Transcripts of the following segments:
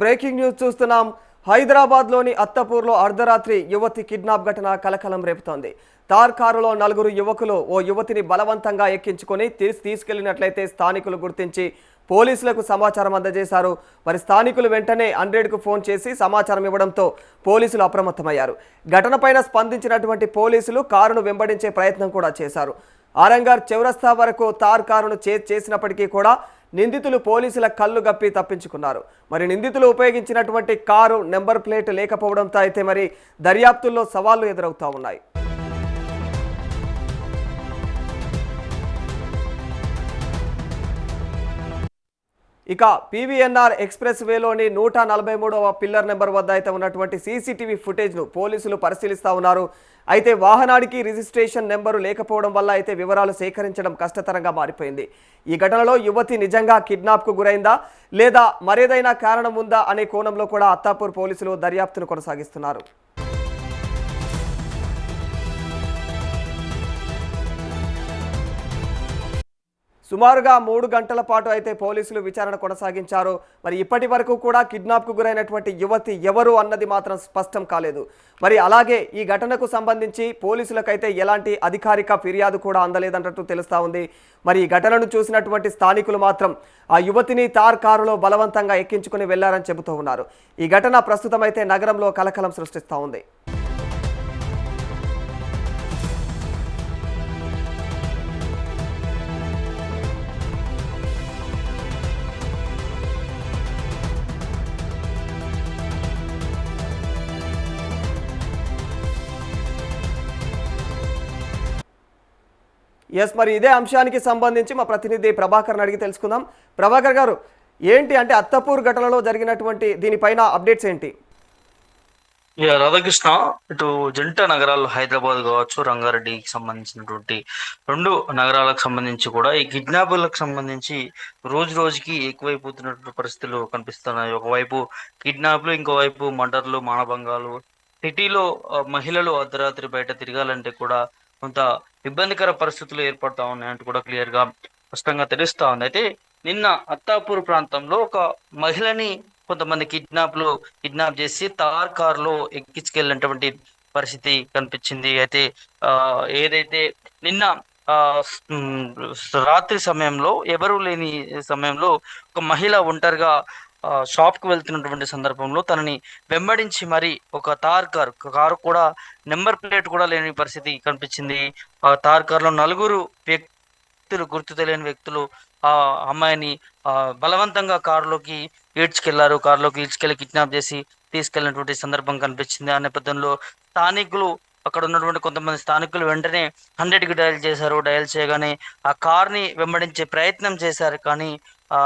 Breaking news చూస్తున్నాం. హైదరాబాద్లోని అత్తపూర్లో అర్ధరాత్రి యువతి కిడ్నాప్ ఘటన కలకలం రేపుతోంది. తార్ కారులో నలుగురు యువకులు ఓ యువతిని బలవంతంగా ఎక్కించుకొని తీసుకెళ్లినట్లయితే స్థానికులు గుర్తించి పోలీసులకు సమాచారం అందజేశారు. మరి స్థానికులు వెంటనే 100కు ఫోన్ చేసి సమాచారం ఇవ్వడంతో పోలీసులు అప్రమత్తమయ్యారు. ఘటనపైన స్పందించినటువంటి పోలీసులు కారును వెంబడించే ప్రయత్నం కూడా చేశారు. ఆరంగార్ చౌరస్తా వరకు తార్ కారును చేసినప్పటికీ కూడా నిందితులు పోలీసుల కళ్ళు గప్పి తప్పించుకున్నారు. మరి నిందితులు ఉపయోగించినటువంటి కారు నెంబర్ ప్లేట్ లేకపోవడంతో అయితే మరి దర్యాప్తుల్లో సవాళ్లు ఎదురవుతా ఉన్నాయి. ఇక పీవీఎన్ఆర్ ఎక్స్ప్రెస్ వేలోని 143వ పిల్లర్ నెంబర్ వద్ద అయితే ఉన్నటువంటి సీసీటీవీ ఫుటేజ్ను పోలీసులు పరిశీలిస్తూ ఉన్నారు. అయితే వాహనానికి రిజిస్ట్రేషన్ నెంబరు లేకపోవడం వల్ల అయితే వివరాలు సేకరించడం కష్టతరంగా మారిపోయింది. ఈ ఘటనలో యువతి నిజంగా కిడ్నాప్కు గురైందా లేదా మరేదైనా కారణం ఉందా అనే కోణంలో కూడా అత్తాపూర్ పోలీసులు దర్యాప్తును కొనసాగిస్తున్నారు. సుమారుగా 3 గంటల పాటు అయితే పోలీసులు విచారణ కొనసాగించారు. మరి ఇప్పటి వరకు కూడా కిడ్నాప్కు గురైనటువంటి యువతి ఎవరు అన్నది మాత్రం స్పష్టం కాలేదు. మరి అలాగే ఈ ఘటనకు సంబంధించి పోలీసులకైతే ఎలాంటి అధికారిక ఫిర్యాదు కూడా అందలేదన్నట్టు తెలుస్తూ ఉంది. మరి ఈ ఘటనను చూసినటువంటి స్థానికులు మాత్రం ఆ యువతిని తార్ కారులో బలవంతంగా ఎక్కించుకుని వెళ్లారని చెబుతూ ఉన్నారు. ఈ ఘటన ప్రస్తుతం అయితే నగరంలో కలకలం సృష్టిస్తూ ఉంది. మరి ఇదే అంశానికి సంబంధించి మా ప్రతినిధి ప్రభాకర్ని అడిగి తెలుసుకుందాం. ప్రభాకర్ గారు, ఏంటి అంటే అత్తపూర్ ఘటనలో జరిగినటువంటి దీనిపైన అప్డేట్స్ ఏంటి? రాధాకృష్ణ, ఇటు జంట నగరాలు హైదరాబాద్ కావచ్చు, రంగారెడ్డికి సంబంధించినటువంటి 2 నగరాలకు సంబంధించి కూడా ఈ కిడ్నాపులకు సంబంధించి రోజు రోజుకి ఎక్కువైపోతున్నటువంటి పరిస్థితులు కనిపిస్తున్నాయి. ఒకవైపు కిడ్నాప్లు, ఇంకోవైపు మర్డర్లు, మానభంగాలు. సిటీలో మహిళలు అర్ధరాత్రి బయట తిరగాలంటే కూడా కొంత ఇబ్బందికర పరిస్థితులు ఏర్పడతా ఉన్నాయంటూ కూడా క్లియర్ గా స్పష్టంగా తెలుస్తా ఉంది. అయితే నిన్న అత్తాపూర్ ప్రాంతంలో ఒక మహిళని కొంతమంది కిడ్నాప్ చేసి తార్ కార్ లో ఎక్కించుకెళ్ళినటువంటి పరిస్థితి కనిపించింది. అయితే ఏదైతే నిన్న ఆ రాత్రి సమయంలో ఎవరు లేని సమయంలో ఒక మహిళ ఒంటరిగా షాప్ కు వెళ్తున్నటువంటి సందర్భంలో తనని వెంబడించి మరి ఒక కారు కూడా నెంబర్ ప్లేట్ కూడా లేని పరిస్థితి కనిపించింది. ఆ తార్ కార్ లో నలుగురు గుర్తు తెలియని వ్యక్తులు ఆ అమ్మాయిని బలవంతంగా కారులోకి ఈడ్చుకెళ్లి కిడ్నాప్ చేసి తీసుకెళ్లినటువంటి సందర్భం కనిపించింది. ఆ నేపథ్యంలో అక్కడ ఉన్నటువంటి కొంతమంది స్థానికులు వెంటనే 100కి డయల్ చేశారు. డయల్ చేయగానే ఆ కార్ ని వెంబడించే ప్రయత్నం చేశారు. కానీ ఆ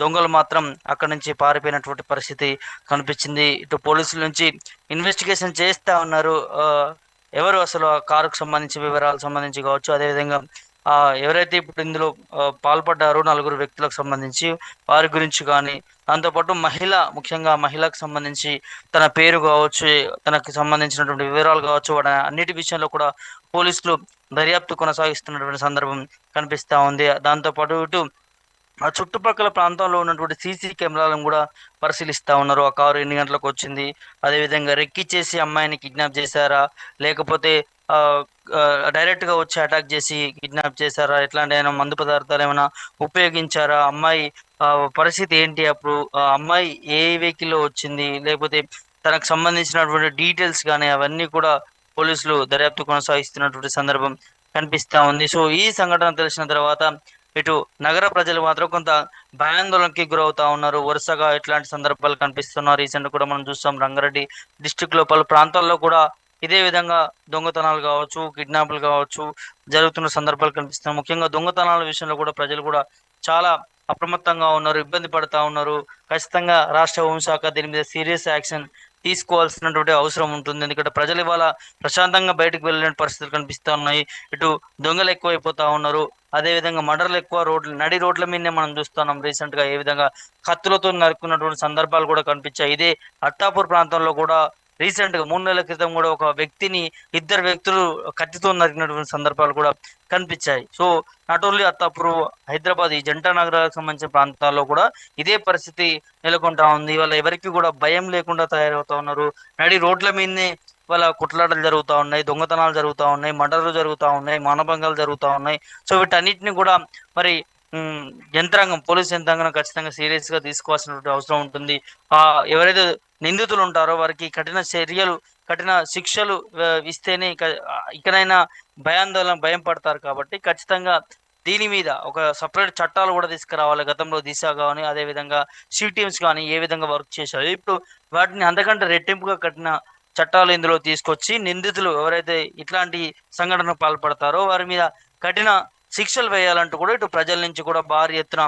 దొంగలు మాత్రం అక్కడి నుంచి పారిపోయినటువంటి పరిస్థితి కనిపించింది. ఇటు పోలీసుల నుంచి ఇన్వెస్టిగేషన్ చేస్తా ఉన్నారు. ఎవరు అసలు ఆ కారుకు సంబంధించి వివరాలకు సంబంధించి కావచ్చు, అదేవిధంగా ఎవరైతే ఇప్పుడు ఇందులో పాల్పడ్డారో నలుగురు వ్యక్తులకు సంబంధించి వారి గురించి కానీ, దాంతోపాటు ముఖ్యంగా మహిళకు సంబంధించి తన పేరు కావచ్చు, తనకు సంబంధించినటువంటి వివరాలు కావచ్చు, అన్నిటి విషయంలో కూడా పోలీసులు దర్యాప్తు కొనసాగిస్తున్నటువంటి సందర్భం కనిపిస్తా ఉంది. దాంతోపాటు ఇటు ఆ చుట్టుపక్కల ప్రాంతంలో ఉన్నటువంటి సీసీ కెమెరాలను కూడా పరిశీలిస్తా ఉన్నారు. ఆ కారు ఎన్ని గంటలకు వచ్చింది, అదేవిధంగా రెక్కిచ్చేసి అమ్మాయిని కిడ్నాప్ చేశారా, లేకపోతే ఆ డైరెక్ట్ గా వచ్చి అటాక్ చేసి కిడ్నాప్ చేశారా, ఎట్లాంటి అయినా మందు పదార్థాలు ఏమైనా ఉపయోగించారా, అమ్మాయి పరిస్థితి ఏంటి, అప్పుడు అమ్మాయి ఏ వెహికల్లో వచ్చింది, లేకపోతే తనకు సంబంధించినటువంటి డీటెయిల్స్ కానీ అవన్నీ కూడా పోలీసులు దర్యాప్తు కొనసాగిస్తున్నటువంటి సందర్భం కనిపిస్తా ఉంది. సో ఈ సంఘటన తెలిసిన తర్వాత ఇటు నగర ప్రజలు మాత్రం కొంత భయాందోళనకి గురవుతా ఉన్నారు. వరుసగా ఇట్లాంటి సందర్భాలు కనిపిస్తున్నారు. రీసెంట్ కూడా మనం చూస్తాం, రంగారెడ్డి డిస్టిక్ లో పలు ప్రాంతాల్లో కూడా ఇదే విధంగా దొంగతనాలు కావచ్చు, కిడ్నాప్లు కావచ్చు జరుగుతున్న సందర్భాలు కనిపిస్తున్నాయి. ముఖ్యంగా దొంగతనాల విషయంలో కూడా ప్రజలు కూడా చాలా అప్రమత్తంగా ఉన్నారు, ఇబ్బంది పడతా ఉన్నారు. ఖచ్చితంగా రాష్ట్ర హోంశాఖ దీని మీద సీరియస్ యాక్షన్ తీసుకోవాల్సినటువంటి అవసరం ఉంటుంది. ఎందుకంటే ప్రజలు ఇవాళ ప్రశాంతంగా బయటకు వెళ్ళలేని పరిస్థితులు కనిపిస్తా ఉన్నాయి. ఇటు దొంగలు ఎక్కువైపోతా ఉన్నారు, అదేవిధంగా మర్డర్లు ఎక్కువ, నడి రోడ్ల మీదనే మనం చూస్తున్నాం. రీసెంట్ గా ఏ విధంగా కత్తులతో నరుకున్నటువంటి సందర్భాలు కూడా కనిపించాయి. ఇదే అత్తాపూర్ ప్రాంతంలో కూడా రీసెంట్ గా 3 నెలల క్రితం కూడా ఒక వ్యక్తిని ఇద్దరు వ్యక్తులు కత్తితో నరికినటువంటి సందర్భాలు కూడా కనిపించాయి. So not only Attapur, Hyderabad ఈ జంట నగరాలకు సంబంధించిన ప్రాంతాల్లో కూడా ఇదే పరిస్థితి నెలకొంటా ఉంది. వాళ్ళ ఎవరికి కూడా భయం లేకుండా తయారవుతా ఉన్నారు. నడి రోడ్ల మీదనే వాళ్ళ కుట్లాటలు జరుగుతూ ఉన్నాయి, దొంగతనాలు జరుగుతూ ఉన్నాయి, మర్డర్లు జరుగుతూ ఉన్నాయి, మానభంగాలు జరుగుతూ ఉన్నాయి. సో వీటన్నిటిని కూడా మరి ఉమ్, యంత్రాంగం, పోలీస్ యంత్రాంగం ఖచ్చితంగా సీరియస్ గా తీసుకోవాల్సినటువంటి అవసరం ఉంటుంది. ఆ ఎవరైతే నిందితులు ఉంటారో వారికి కఠిన చర్యలు, కఠిన శిక్షలు ఇస్తేనే ఇకనైనా భయం పడతారు. కాబట్టి ఖచ్చితంగా దీని మీద ఒక సపరేట్ చట్టాలు కూడా తీసుకురావాలి. గతంలో దిశ కానీ అదేవిధంగా సి టీమ్స్ కానీ ఏ విధంగా వర్క్ చేశారు, ఇప్పుడు వాటిని అంతకంటే రెట్టింపుగా కఠిన చట్టాలు ఇందులో తీసుకొచ్చి నిందితులు ఎవరైతే ఇట్లాంటి సంఘటనకు పాల్పడతారో వారి మీద కఠిన శిక్షలు వేయాలంటూ కూడా ఇటు ప్రజల నుంచి కూడా భారీ ఎత్తున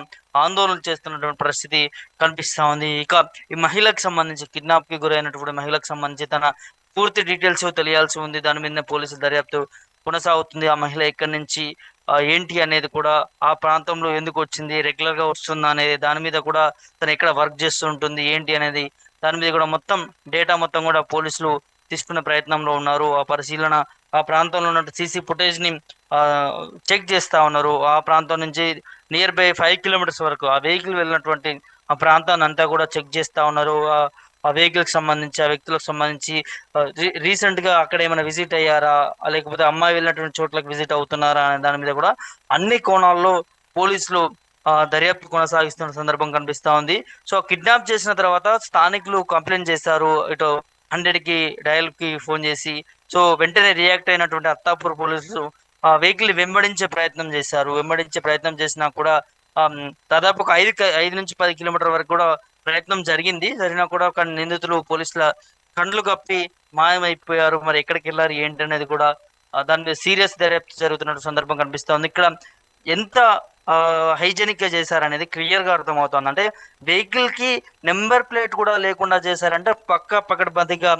ఆందోళన చేస్తున్నటువంటి పరిస్థితి కనిపిస్తా ఉంది. ఇక ఈ మహిళకు సంబంధించి, కిడ్నాప్ కి గురైనటువంటి మహిళకు సంబంధించి తన పూర్తి డీటెయిల్స్ తెలియాల్సి ఉంది. దాని మీద పోలీసుల దర్యాప్తు కొనసాగుతుంది. ఆ మహిళ ఎక్కడి నుంచి ఏంటి అనేది కూడా, ఆ ప్రాంతంలో ఎందుకు వచ్చింది, రెగ్యులర్ గా వస్తుందా అనేది దాని మీద కూడా, తను ఎక్కడ వర్క్ చేస్తూ ఉంటుంది ఏంటి అనేది దాని మీద కూడా మొత్తం డేటా మొత్తం కూడా పోలీసులు తీసుకునే ప్రయత్నంలో ఉన్నారు. ఆ పరిశీలన, ఆ ప్రాంతంలో ఉన్న సీసీ ఫుటేజ్ ని చెక్ చేస్తా ఉన్నారు. ఆ ప్రాంతం నుంచి నియర్ బై 5 కిలోమీటర్స్ వరకు ఆ వెహికల్ వెళ్ళినటువంటి ఆ ప్రాంతాన్ని అంతా కూడా చెక్ చేస్తా ఉన్నారు. ఆ వెహికల్ కి సంబంధించి, ఆ వ్యక్తులకు సంబంధించి రీసెంట్ గా అక్కడ ఏమైనా విజిట్ అయ్యారా, లేకపోతే అమ్మాయి వెళ్ళినటువంటి చోట్లకు విజిట్ అవుతున్నారా అనే దాని మీద కూడా అన్ని కోణాల్లో పోలీసులు దర్యాప్తు కొనసాగిస్తున్న సందర్భం కనిపిస్తా ఉంది. సో కిడ్నాప్ చేసిన తర్వాత స్థానికులు కంప్లైంట్ చేశారు. ఇటు 100కి డయల్ కి ఫోన్ చేసి, సో వెంటనే రియాక్ట్ అయినటువంటి అత్తాపూర్ పోలీసులు ఆ వెహికల్ వెంబడించే ప్రయత్నం చేశారు. వెంబడించే ప్రయత్నం చేసినా కూడా దాదాపు ఒక 5 నుంచి 10 కిలోమీటర్ వరకు కూడా ప్రయత్నం జరిగినా కూడా ఒక నిందితులు పోలీసుల కండ్లు కప్పి మాయమైపోయారు. మరి ఎక్కడికి వెళ్ళారు ఏంటి అనేది కూడా దాని మీద సీరియస్ దర్యాప్తు జరుగుతున్న సందర్భం కనిపిస్తోంది. ఇక్కడ ఎంత హైజెనిక్ గా చేశారనేది క్లియర్ గా అర్థమవుతోంది. అంటే వెహికల్ కి నెంబర్ ప్లేట్ కూడా లేకుండా చేశారంటే పకడ్బందీగా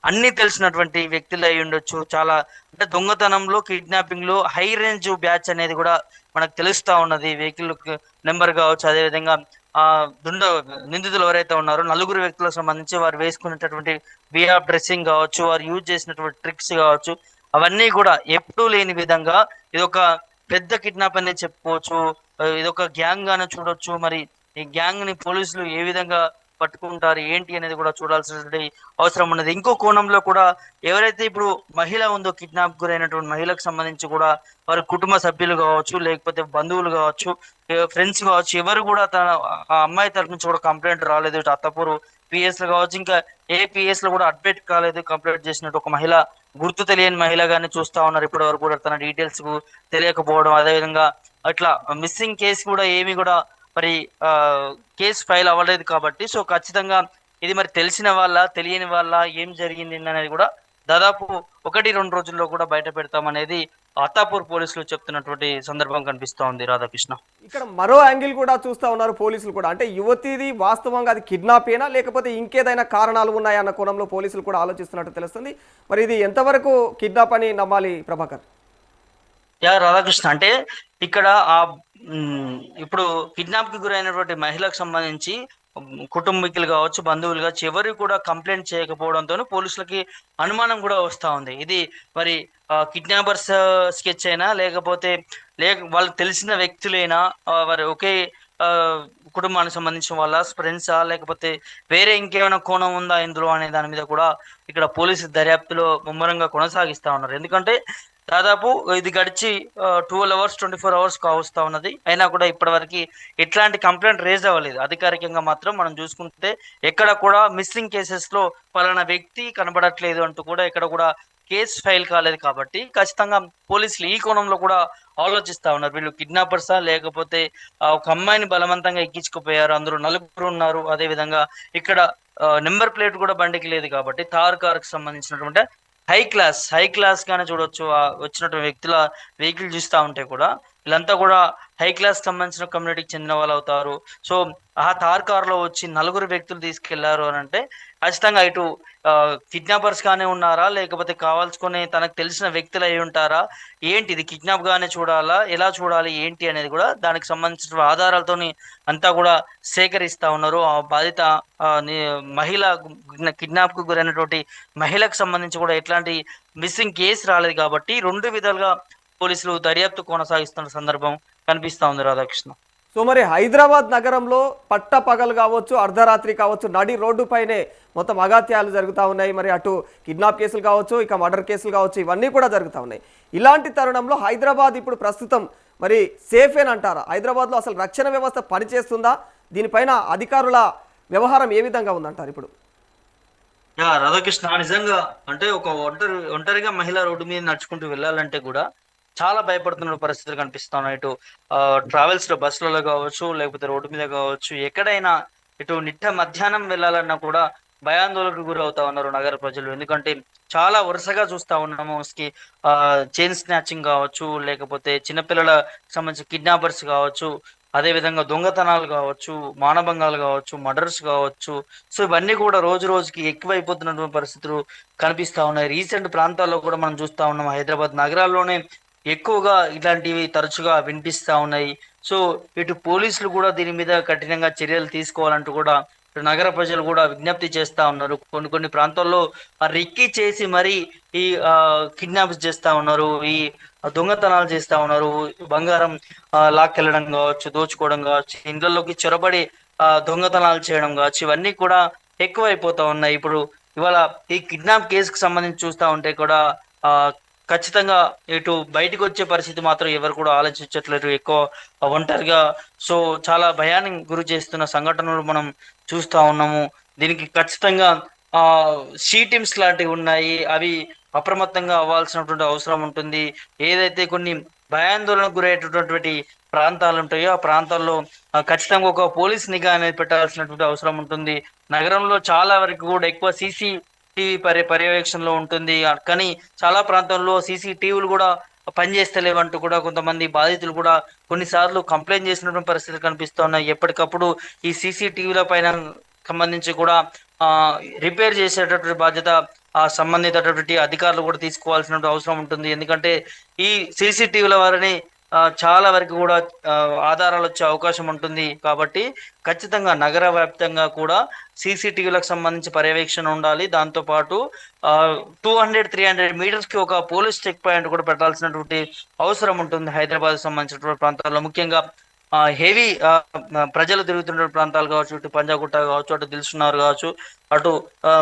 అన్ని తెలిసినటువంటి వ్యక్తులు అయి ఉండొచ్చు. చాలా అంటే దొంగతనంలో, కిడ్నాపింగ్ లో హై రేంజ్ బ్యాచ్ అనేది కూడా మనకు తెలుస్తా ఉన్నది. వెహికల్ నెంబర్ కావచ్చు, అదేవిధంగా ఆ దుండ నిందితులు ఎవరైతే ఉన్నారో నలుగురు వ్యక్తులకు సంబంధించి వారు వేసుకునేటటువంటి వే ఆఫ్ డ్రెస్సింగ్ కావచ్చు, వారు యూజ్ చేసినటువంటి ట్రిక్స్ కావచ్చు, అవన్నీ కూడా ఎప్పుడూ లేని విధంగా ఇది ఒక పెద్ద కిడ్నాప్ అనేది చెప్పుకోవచ్చు. ఇది ఒక గ్యాంగ్ గానే చూడొచ్చు. మరి ఈ గ్యాంగ్ ని పోలీసులు ఏ విధంగా పట్టుకుంటారు ఏంటి అనేది కూడా చూడాల్సినటువంటి అవసరం ఉన్నది. ఇంకో కోణంలో కూడా ఎవరైతే ఇప్పుడు మహిళ ఉందో, కిడ్నాప్ గురైనటువంటి మహిళకు సంబంధించి కూడా వారి కుటుంబ సభ్యులు కావచ్చు, లేకపోతే బంధువులు కావచ్చు, ఫ్రెండ్స్ కావచ్చు, ఎవరు కూడా ఆ అమ్మాయి తరఫు నుంచి కూడా కంప్లైంట్ రాలేదు. ఇటు అత్తపూరు పిఎస్ లో కావచ్చు, ఇంకా ఏ పిఎస్ లో కూడా అప్డేట్ కాలేదు. కంప్లైంట్ చేసినట్టు ఒక మహిళ, గుర్తు తెలియని మహిళగానే చూస్తా ఉన్నారు ఇప్పటి వరకు కూడా. తన డీటెయిల్స్ తెలియకపోవడం, అదేవిధంగా అట్లా మిస్సింగ్ కేసు కూడా ఏమి కూడా మరి ఆ కేసు ఫైల్ అవ్వలేదు. కాబట్టి సో ఖచ్చితంగా ఇది మరి తెలిసిన వాళ్ళ, తెలియని వాళ్ళ, ఏం జరిగింది అనేది కూడా దాదాపు 1-2 రోజుల్లో కూడా బయట పెడతామనేది అత్తాపూర్ పోలీసులు చెప్తున్నటువంటి సందర్భం కనిపిస్తా ఉంది. రాధాకృష్ణ, ఇక్కడ మరో యాంగిల్ కూడా చూస్తా ఉన్నారు పోలీసులు కూడా. అంటే యువతిది వాస్తవంగా అది కిడ్నాపేనా లేకపోతే ఇంకేదైనా కారణాలు ఉన్నాయన్న కోణంలో పోలీసులు కూడా ఆలోచిస్తున్నట్టు తెలుస్తుంది. మరి ఇది ఎంతవరకు కిడ్నాప్ అని నమ్మాలి ప్రభాకర్? రాధాకృష్ణ, అంటే ఇక్కడ ఇప్పుడు కిడ్నాప్ కి గురైనటువంటి మహిళకు సంబంధించి కుటుంబీకులు కావచ్చు, బంధువులు కావచ్చు, ఎవరు కూడా కంప్లైంట్ చేయకపోవడంతో పోలీసులకి అనుమానం కూడా వస్తా ఉంది. ఇది మరి కిడ్నాపర్స్ స్కెచ్ అయినా, లేకపోతే వాళ్ళకి తెలిసిన వ్యక్తులైనా, వారి ఒకే ఆ, కుటుంబానికి సంబంధించిన వాళ్ళ ఫ్రెండ్సా, లేకపోతే వేరే ఇంకేమైనా కోణం ఉందా ఇందులో అనే దాని మీద కూడా ఇక్కడ పోలీసు దర్యాప్తులో ముమ్మరంగా కొనసాగిస్తా ఉన్నారు. ఎందుకంటే దాదాపు ఇది గడిచి 12 అవర్స్ 24 అవర్స్ కావస్తా ఉన్నది. అయినా కూడా ఇప్పటివరకు ఎట్లాంటి కంప్లైంట్ రేజ్ అవ్వలేదు. అధికారికంగా మాత్రం మనం చూసుకుంటే ఎక్కడ కూడా మిస్సింగ్ కేసెస్ లో పలానా వ్యక్తి కనబడట్లేదు అంటూ కూడా ఎక్కడ కూడా కేసు ఫైల్ కాలేదు. కాబట్టి ఖచ్చితంగా పోలీసులు ఈ కోణంలో కూడా ఆలోచిస్తా ఉన్నారు. వీళ్ళు కిడ్నాపర్సా, లేకపోతే ఒక అమ్మాయిని బలవంతంగా ఎక్కించుకుపోయారు, అందరూ నలుగురు ఉన్నారు, అదే విధంగా ఇక్కడ నెంబర్ ప్లేట్ కూడా బండికి లేదు. కాబట్టి థార్ కార్ కి సంబంధించినటువంటి హై క్లాస్ గానే చూడొచ్చు. వచ్చినటువంటి వ్యక్తుల వెహికల్ చూస్తూ ఉంటే కూడా వీళ్ళంతా కూడా హై క్లాస్ సంబంధించిన కమ్యూనిటీకి చెందిన వాళ్ళు అవుతారు. సో ఆ థార్ కార్ లో వచ్చి నలుగురు వ్యక్తులు తీసుకెళ్లారు అని అంటే ఖచ్చితంగా ఇటు కిడ్నాపర్స్ గానే ఉన్నారా, లేకపోతే కావాల్సుకొని తనకు తెలిసిన వ్యక్తులు అయి ఉంటారా, ఏంటి ఇది కిడ్నాప్ గానే చూడాలా, ఎలా చూడాలి ఏంటి అనేది కూడా దానికి సంబంధించిన ఆధారాలతోని అంతా కూడా సేకరిస్తా ఉన్నారు. ఆ బాధిత మహిళ కిడ్నాప్ కు గురైనటువంటి మహిళకు సంబంధించి కూడా ఎట్లాంటి మిస్సింగ్ కేసు రాలేదు కాబట్టి రెండు విధాలుగా పోలీసులు దర్యాప్తు కొనసాగిస్తున్న సందర్భం కనిపిస్తా ఉంది రాధాకృష్ణ. సో మరి హైదరాబాద్ నగరంలో పట్టపగలు కావచ్చు, అర్ధరాత్రి కావచ్చు, నడి రోడ్డుపైనే మొత్తం అగాత్యాలు జరుగుతూ ఉన్నాయి. మరి అటు కిడ్నాప్ కేసులు కావచ్చు, ఇక మర్డర్ కేసులు కావచ్చు, ఇవన్నీ కూడా జరుగుతూ ఉన్నాయి. ఇలాంటి తరుణంలో హైదరాబాద్ ఇప్పుడు ప్రస్తుతం మరి సేఫేనంటారా? హైదరాబాద్లో అసలు రక్షణ వ్యవస్థ పనిచేస్తుందా? దీనిపైన అధికారుల వ్యవహారం ఏ విధంగా ఉందంటారు ఇప్పుడు? రాధాకృష్ణ, నిజంగా అంటే ఒక ఒంటరిగా మహిళ రోడ్డు మీద నడుచుకుంటూ వెళ్ళాలంటే కూడా చాలా భయపడుతున్న పరిస్థితులు కనిపిస్తున్నాయి. ఇటు ట్రావెల్స్ లో బస్సులలో కావచ్చు, లేకపోతే రోడ్డు మీద కావచ్చు, ఎక్కడైనా ఇటు నిట్ట మధ్యాహ్నం వెళ్ళాలన్నా కూడా భయాందోళనకు గురవుతా ఉన్నారు నగర ప్రజలు. ఎందుకంటే చాలా వరుసగా చూస్తా ఉన్నాము ఆ చైన్ స్నాచింగ్ కావచ్చు, లేకపోతే చిన్నపిల్లల సంబంధించిన కిడ్నాపర్స్ కావచ్చు, అదే విధంగా దొంగతనాలు కావచ్చు, మానభంగాలు కావచ్చు, మర్డర్స్ కావచ్చు. సో ఇవన్నీ కూడా రోజు రోజుకి ఎక్కువైపోతున్నటువంటి పరిస్థితులు కనిపిస్తా ఉన్నాయి. రీసెంట్ ప్రాంతాల్లో కూడా మనం చూస్తా ఉన్నాం. హైదరాబాద్ నగరాల్లోనే ఎక్కువగా ఇలాంటివి తరచుగా వినిపిస్తా ఉన్నాయి. సో ఇటు పోలీసులు కూడా దీని మీద కఠినంగా చర్యలు తీసుకోవాలంటూ కూడా ఇటు నగర ప్రజలు కూడా విజ్ఞప్తి చేస్తా ఉన్నారు. కొన్ని కొన్ని ప్రాంతాల్లో రెక్కి చేసి మరి ఈ కిడ్నాప్స్ చేస్తా ఉన్నారు, ఈ దొంగతనాలు చేస్తా ఉన్నారు. బంగారం లాక్కెళ్ళడం కావచ్చు, దోచుకోవడం కావచ్చు, ఇండ్లలోకి చొరబడి దొంగతనాలు చేయడం కావచ్చు, ఇవన్నీ కూడా ఎక్కువైపోతా ఉన్నాయి. ఇప్పుడు ఇవాళ ఈ కిడ్నాప్ కేసుకు సంబంధించి చూస్తా ఉంటే కూడా ఆ ఖచ్చితంగా ఇటు బయటకు వచ్చే పరిస్థితి మాత్రం ఎవరు కూడా ఆలోచించట్లేదు. ఎక్కువ ఒంటరిగా సో చాలా భయానికి గురి చేస్తున్న సంఘటనలు మనం చూస్తా ఉన్నాము. దీనికి ఖచ్చితంగా ఆ షీ టీమ్స్ లాంటివి ఉన్నాయి, అవి అప్రమత్తంగా అవ్వాల్సినటువంటి అవసరం ఉంటుంది. ఏదైతే కొన్ని భయాందోళనకు గురయ్యేటటువంటి ప్రాంతాలు ఉంటాయో ఆ ప్రాంతాల్లో ఖచ్చితంగా ఒక పోలీస్ నిఘా అనేది పెట్టాల్సినటువంటి అవసరం ఉంటుంది. నగరంలో చాలా వరకు కూడా ఎక్కువ టీవీ పర్యవేక్షణలో ఉంటుంది, కానీ చాలా ప్రాంతాల్లో సీసీటీవీలు కూడా పనిచేస్తలేవంటూ కూడా కొంతమంది బాధితులు కూడా కొన్నిసార్లు కంప్లైంట్ చేసినటువంటి పరిస్థితులు కనిపిస్తున్నాయి. ఎప్పటికప్పుడు ఈ సీసీటీవీల పైన సంబంధించి కూడా రిపేర్ చేసేటటువంటి బాధ్యత ఆ సంబంధితటువంటి అధికారులు కూడా తీసుకోవాల్సిన అవసరం ఉంటుంది. ఎందుకంటే ఈ సీసీటీవీల వారిని చాలా వరకు కూడా ఆధారాలు వచ్చే అవకాశం ఉంటుంది. కాబట్టి ఖచ్చితంగా నగర వ్యాప్తంగా కూడా సీసీటీవీలకు సంబంధించి పర్యవేక్షణ ఉండాలి. దాంతోపాటు 200-300 మీటర్స్కి ఒక పోలీస్ చెక్ పాయింట్ కూడా పెట్టాల్సినటువంటి అవసరం ఉంటుంది. హైదరాబాద్ సంబంధించినటువంటి ప్రాంతాల్లో ముఖ్యంగా హెవీ ప్రజలు తిరుగుతున్న ప్రాంతాలు కావచ్చు, ఇటు పంజాగుట్ట కావచ్చు, అటు దిల్సుఖ్నగర్ కావచ్చు, అటు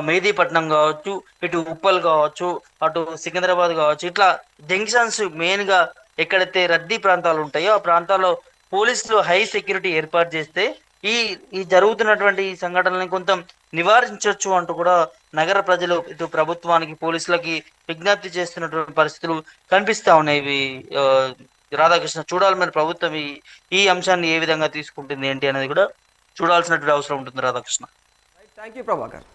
మెహదీపట్నం కావచ్చు, ఇటు ఉప్పల్ కావచ్చు, అటు సికింద్రాబాద్ కావచ్చు, ఇట్లా జంక్షన్స్ మెయిన్గా ఎక్కడైతే రద్దీ ప్రాంతాలు ఉంటాయో ఆ ప్రాంతాల్లో పోలీసులు హై సెక్యూరిటీ ఏర్పాటు చేస్తే ఈ ఈ జరుగుతున్నటువంటి ఈ సంఘటనల్ని కొంత నివారించవచ్చు అంటూ కూడా నగర ప్రజలు ఇటు ప్రభుత్వానికి, పోలీసులకి విజ్ఞప్తి చేస్తున్నటువంటి పరిస్థితులు కనిపిస్తా ఉన్నాయి. ఇవి రాధాకృష్ణ, చూడాలి మరి ప్రభుత్వం ఈ అంశాన్ని ఏ విధంగా తీసుకుంటుంది ఏంటి అనేది కూడా చూడాల్సినటువంటి అవసరం ఉంటుంది రాధాకృష్ణ. Thank you Prabhakar.